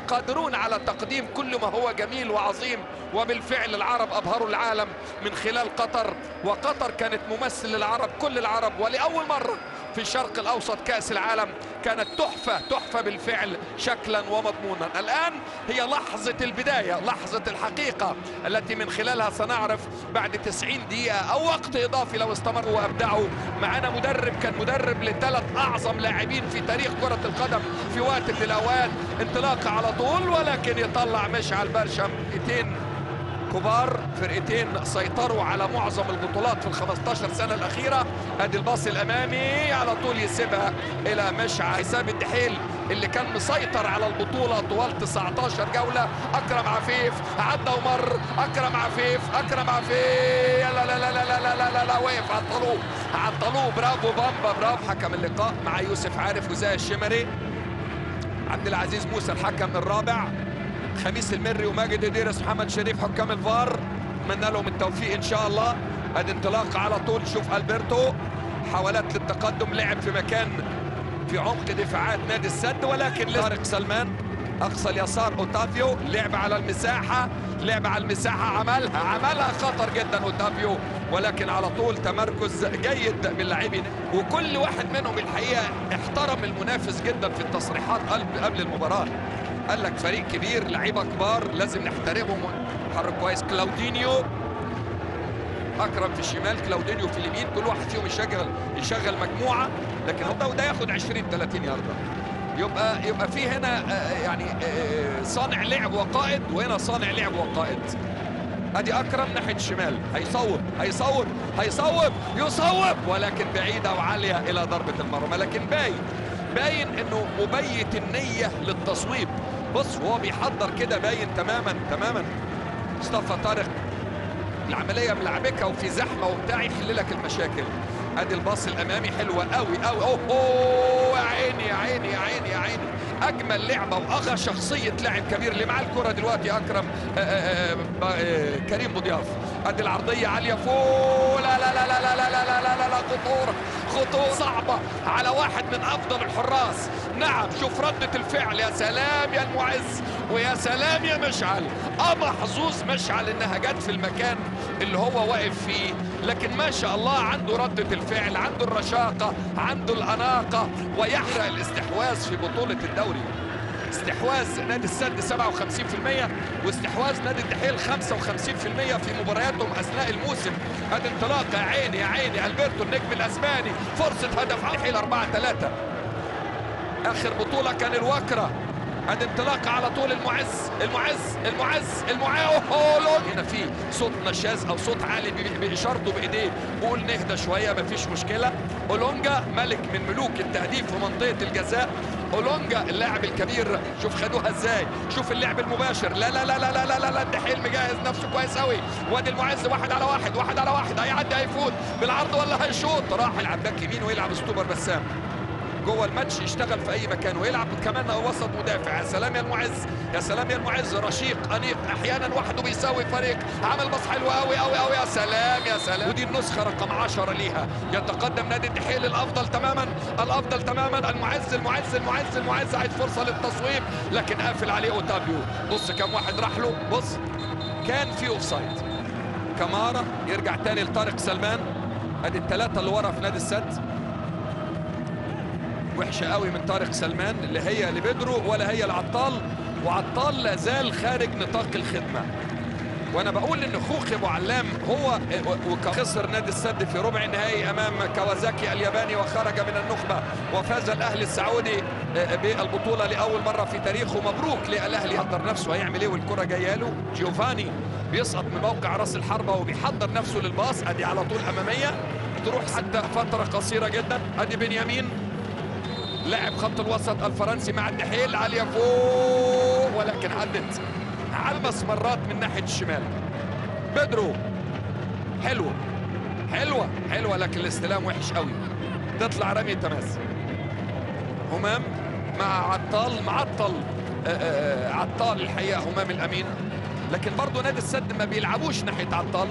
قادرون على تقديم كل ما هو جميل وعظيم، وبالفعل العرب أبهروا العالم من خلال قطر، وقطر كانت ممثل للعرب كل العرب، ولأول مرة في الشرق الأوسط كأس العالم كانت تحفة بالفعل شكلا ومضمونا. الآن هي لحظة البداية، لحظة الحقيقة التي من خلالها سنعرف بعد 90 دقيقة أو وقت إضافي لو استمروا وأبدعوا. معنا مدرب كان مدرب لثلاث أعظم لاعبين في تاريخ كرة القدم في وقت من الأوقات، انطلاقة على طول ولكن يطلع مشعل برشم. فرقتين كبار، فرقتين سيطروا على معظم البطولات في ال 15 سنة الأخيرة. ادي الباص الأمامي على طول يسيبها إلى مشعل حساب الدحيل اللي كان مسيطر على البطولة طوال 19 جولة. أكرم عفيف عدى ومر، أكرم عفيف لا لا لا لا لا لا لا لا وقف، عطلوه. برافو بامبا، برافو. حكم اللقاء مع يوسف عارف وزاهي الشمري، عبد العزيز موسى الحكم الرابع، خميس المري وماجد إدريس، محمد شريف حكام الفار. اتمنى لهم التوفيق ان شاء الله. ادي انطلاق على طول، شوف البرتو حاولات للتقدم، لعب في مكان في عمق دفاعات نادي السد، ولكن طارق سلمان اقصى اليسار، اوتافيو لعب على المساحه، عملها خطر جدا اوتافيو، ولكن على طول تمركز جيد من لاعبين، وكل واحد منهم الحقيقه احترم المنافس جدا في التصريحات قبل المباراه. قال لك فريق كبير، لعيبه كبار، لازم نحترمهم. حرك كويس كلاودينيو، اكرم في الشمال، كلاودينيو في اليمين، كل واحد فيهم يشغل مجموعه، لكن ده ياخد 20 30 يارده. يبقى في هنا يعني صانع لعب وقائد، وهنا صانع لعب وقائد. ادي اكرم ناحيه الشمال، يصوب ولكن بعيده وعاليه الى ضربه المرمى، لكن باين انه مبيت النيه للتصويب. بص وهو بيحضر كده باين تماما. مصطفى طارق العمليه ملعبكه وفي زحمه وبتاع يحل لك المشاكل. ادي الباص الامامي حلوه قوي. اوه يا عيني اجمل لعبه واغى شخصيه لاعب كبير اللي معاه الكره دلوقتي اكرم كريم بوضياف. ادي العرضيه عاليه فوق، لا خطوره صعبه على واحد من افضل الحراس. نعم شوف ردة الفعل، يا سلام يا المعز ويا سلام يا مشعل. محظوظ مشعل انها جت في المكان اللي هو واقف فيه، لكن ما شاء الله عنده ردة الفعل، عنده الرشاقة، عنده الأناقة، ويحرق الاستحواذ في بطولة الدوري. استحواذ نادي السد 57%، واستحواذ نادي الدحيل 55% في مبارياتهم اثناء الموسم. ادي انطلاقه يا عيني البرتو النجم الاسباني، فرصه هدف على الدحيل 4-3. اخر بطوله كان الوكره. ادي انطلاقه على طول المعز هنا في صوت نشاز او صوت عالي باشارته بايديه، بيقول نهدى شويه مفيش مشكله. اولونجا ملك من ملوك التهديف في منطقه الجزاء. اولونجا اللاعب الكبير، شوف خدوها ازاي، شوف اللعب المباشر. لا الدحيل مجهز نفسه كويس قوي. وادي المعز واحد على واحد هيعدي، هيفوت بالعرض ولا هيشوط؟ راح يلعب باك يمين ويلعب ستوبر بسام جوه الماتش، يشتغل في اي مكان ويلعب كمان وسط مدافع. يا سلام يا المعز، رشيق انيق، احيانا وحده بيساوي فريق. عمل باص حلو قوي يا سلام. ودي النسخه رقم 10 ليها. يتقدم نادي الدحيل الافضل تماما. المعز عايز فرصه للتصويب، لكن قافل عليه اوتافيو. بص كم واحد راح له، بص كان في اوفسايد. كمارا يرجع تاني لطارق سلمان. ادي الثلاثه اللي ورا في نادي السد. وحشه قوي من طارق سلمان، اللي هي لبدرو ولا هي لعطال، وعطال لا زال خارج نطاق الخدمه. وانا بقول ان خوخي ابو علام هو خسر نادي السد في ربع النهائي امام كawasaki الياباني وخرج من النخبه، وفاز الاهلي السعودي بالبطوله لاول مره في تاريخه. مبروك للاهلي. يحضر نفسه هيعمل ايه والكره جايه له. جيوفاني بيسقط من موقع راس الحربه وبيحضر نفسه للباص. ادي على طول اماميه تروح حتى فتره قصيره جدا. ادي بنيامين لاعب خط الوسط الفرنسي مع الدحيل، عاليه فوق ولكن عدت على مرات من ناحيه الشمال. بدرو حلوه لكن الاستلام وحش قوي، تطلع رمي تماس. همام مع عطال الحقيقه، همام الامين، لكن برضه نادي السد ما بيلعبوش ناحيه عطال.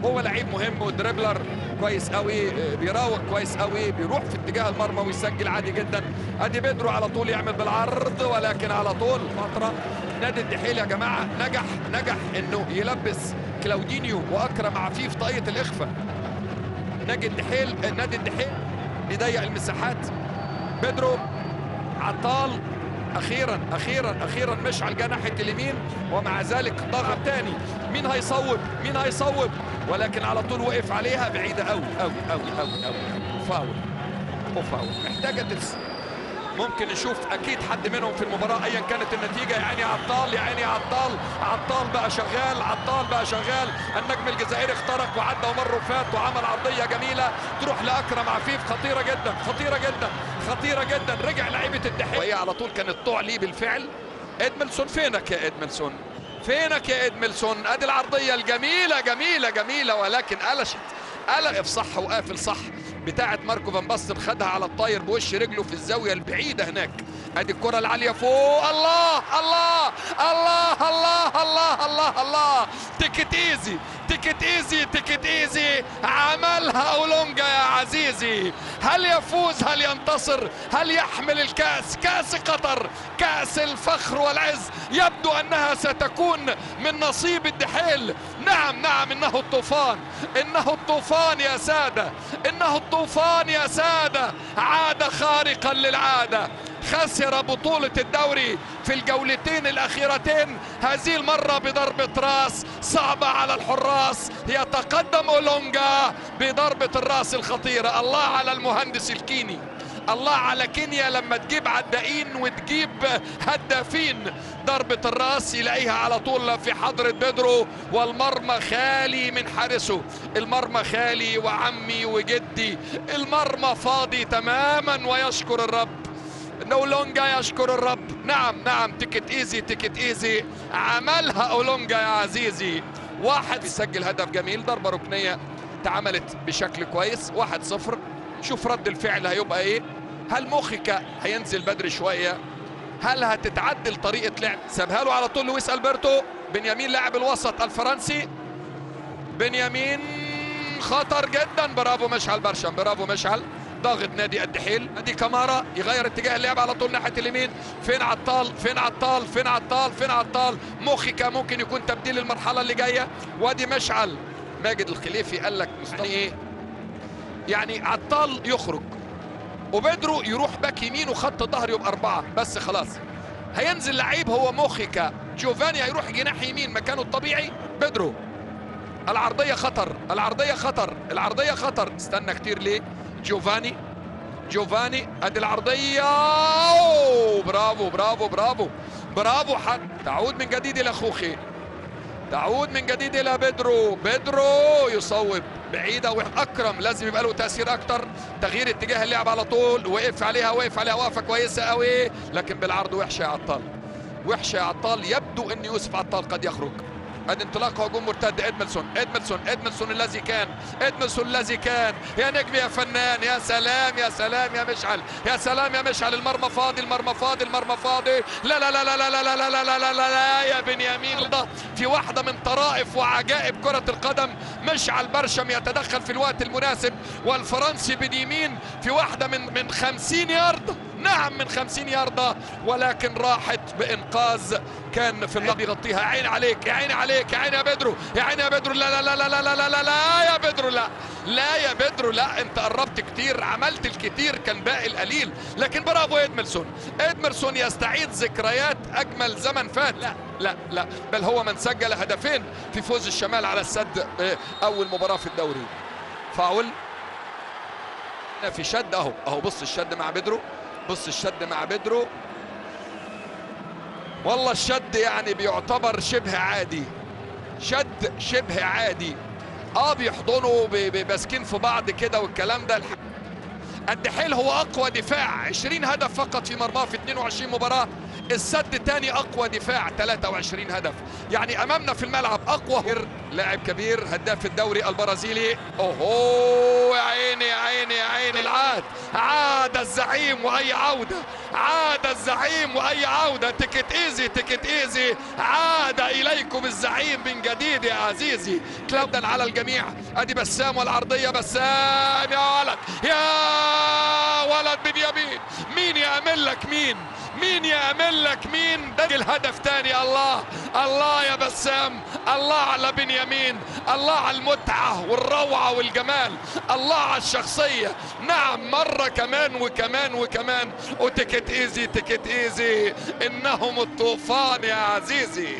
هو لعيب مهم ودريبلر كويس قوي، بيراوغ كويس قوي، بيروح في اتجاه المرمى ويسجل عادي جدا. ادي بيدرو على طول يعمل بالعرض، ولكن على طول فتره نادي الدحيل يا جماعه نجح انه يلبس كلاودينيو واكرم عفيف طاقية الاخفاء. نادي الدحيل يضيق المساحات. بيدرو عطال اخيرا مشعل جه ناحيه اليمين، ومع ذلك ضغط تاني. مين هيصوب ولكن على طول وقف عليها بعيده قوي. فاول محتاجه ممكن نشوف اكيد حد منهم في المباراه ايا كانت النتيجه. يا عيني عطال بقى شغال. النجم الجزائري اخترق وعدى ومر وفات وعمل عرضيه جميله تروح لاكرم عفيف، خطيره جدا. رجع لعيبه الدحيل وهي على طول كانت تعلي بالفعل. ادميلسون فينك يا ادميلسون؟ ادي العرضيه الجميله ولكن قلق صح وقافل صح بتاعه ماركو فان باستن، خدها على الطاير بوش رجله في الزاويه البعيده هناك. ادي الكره العاليه فوق. الله تيكت ايزي عملها اولونجا يا عزيزي. هل يفوز؟ هل ينتصر؟ هل يحمل الكاس؟ كاس قطر، كاس الفخر والعز. يبدو انها ستكون من نصيب الدحيل. نعم انه الطوفان يا ساده، عاد خارقا للعاده. خسر بطولة الدوري في الجولتين الأخيرتين، هذه المرة بضربة راس صعبة على الحراس. يتقدم أولونجا بضربة الراس الخطيرة. الله على المهندس الكيني، الله على كينيا لما تجيب عدائين وتجيب هدافين. ضربة الراس يلاقيها على طول في حضرة بيدرو، والمرمى خالي من حارسه. المرمى خالي وعمي وجدي، المرمى فاضي تماما، ويشكر الرب. أولونجا يشكر الرب. نعم تيكت ايزي عملها أولونجا يا عزيزي. واحد يسجل هدف جميل، ضربة ركنية اتعملت بشكل كويس. 1-0. شوف رد الفعل هيبقى ايه. هل موخيكا هينزل بدري شوية؟ هل هتتعدل طريقة لعب؟ سابها له على طول لويس ألبرتو. بنيامين لاعب الوسط الفرنسي، بنيامين خطر جدا. برافو مشعل ضاغط نادي الدحيل. ادي كامارا يغير اتجاه اللعب على طول ناحيه اليمين. فين عطال. موخيكا ممكن يكون تبديل المرحله اللي جايه. وادي مشعل. ماجد الخليفي قال لك مستني ايه؟ يعني عطال يخرج وبيدرو يروح باك يمين وخط الظهر يبقى 4 بس. خلاص هينزل لعيب هو موخيكا. جوفاني هيروح جناح يمين مكانه الطبيعي بيدرو. العرضيه خطر. استنى كتير ليه؟ جوفاني ادي العرضيه. برافو حد. تعود من جديد الى خوخي، تعود من جديد الى بيدرو يصوب بعيده. واكرم لازم يبقى له تاثير اكتر. تغيير اتجاه اللعب على طول. وقف عليها وقفه كويسه قوي، لكن بالعرض وحشه يا عطال. يبدو ان يوسف عطال قد يخرج. ادي انطلاق هجوم مرتد. ادميلسون الذي كان يا نجم يا فنان. يا سلام يا مشعل. المرمى فاضي. لا يا بنيامين. في واحده من طرائف وعجائب كرة القدم، مشعل برشم يتدخل في الوقت المناسب، والفرنسي بنيامين في واحده من 50 ياردة. نعم من 50 ياردة، ولكن راحت بإنقاذ. كان في اللعب يغطيها. عين عليك يا بيدرو. لا يا بيدرو لا انت قربت كتير، عملت الكتير، كان باقي القليل. لكن برافو ادميلسون يستعيد ذكريات اجمل زمن فات. لا بل هو من سجل هدفين في فوز الشمال على السد اول مباراة في الدوري. فاول في شد اهو بص الشد مع بيدرو. والله الشد يعني بيعتبر شبه عادي. بيحضنوا ماسكين في بعض كده والكلام ده. الدحيل هو اقوى دفاع، 20 هدف فقط في مرماه في 22 مباراة. السد تاني اقوى دفاع، 23 هدف. يعني امامنا في الملعب اقوى لاعب كبير، هداف الدوري البرازيلي. يا عيني العاد. عاد الزعيم واي عودة. تيكت ايزي عاد اليكم لكم الزعيم من جديد يا عزيزي. كلاودا على الجميع. ادي بسام والعرضيه، بسام يا ولد، يا ولد بنيامين. مين يعمل لك مين يعمل لك ده الهدف تاني. الله الله يا بسام، الله على بنيامين، الله على المتعة والروعة والجمال، الله على الشخصية. نعم مرة كمان وكمان وكمان، وتكت ايزي تكت ايزي، انهم الطوفان يا عزيزي.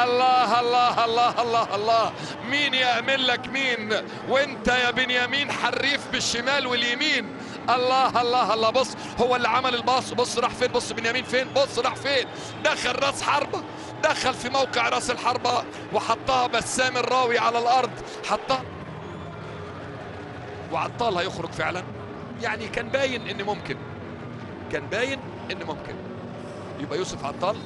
الله الله الله الله الله، مين يعمل لك وانت يا بنيامين حريف بالشمال واليمين. الله الله الله، بص هو اللي عمل الباص، بص راح فين، بص بنيامين فين، بص راح فين، دخل راس حربة، دخل في موقع راس الحربة وحطها بسام الراوي على الارض، حطها وعطال هيخرج فعلا. يعني كان باين ان ممكن، يبقى يوسف عطال